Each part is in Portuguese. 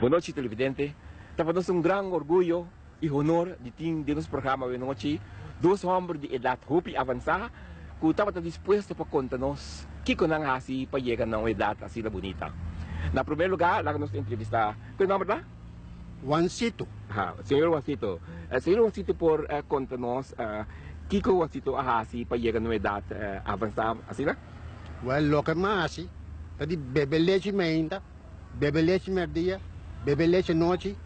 Boa noite, televidente. Estamos um grande orgulho e honor de ter de nosso programa de noite dois homens de idade hopi avançada que estavam dispostos para contar-nos que conang hasi para chegar a uma idade assim bonita. Na primeiro lugar, lá nos entrevistar. Qual é o nome lá? Juancito. Senhor Juancito. Senhor Juancito, por contar-nos que o Juancito hasi para chegar a uma idade avançada assim, né? Well, lo que mais assim, é de beber leite menta, beber leite merdia, beber leite noite,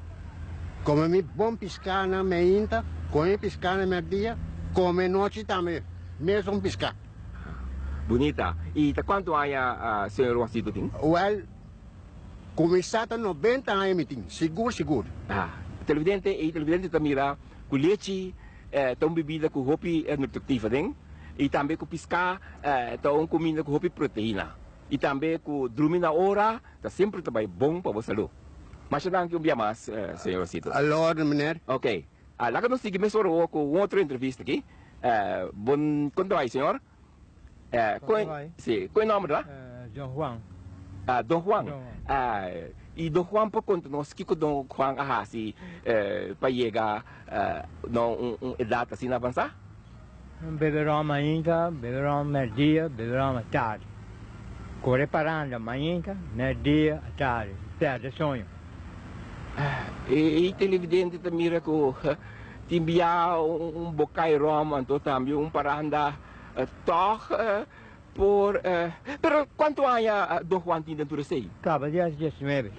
comer bom piscar na menta, comer piscar na merdia, comer noite também, mesmo piscar. Bonita. E quanto a senhor Juancito tem? Well, começar a 90 anos, seguro. Televidente também com leite, tão bebida com hopi nutritiva, né? E também com piscar, tão comida com hopi proteína. E também com dormir na hora, está sempre também bom para a saúde. Mas já não que mais, senhor Juancito. Alô, menino. Ok. Lá que nós seguimos com outra entrevista aqui. Quanto aí, senhor? Qual é o nome lá? Dom Juan. Dom Juan. E Dom Juan, por conta nós, que Dom Juan ahasi para chegar a uma idade assim avançada? Beberão mainha, beberão merdia, beberão tarde. Corre parando mainha, merdia, tarde. Perde sonho. E televidente também que enviar bocai Roma, então também paranda por... Pero quanto a Dom Juan tinha dentro de si? Acaba de 19.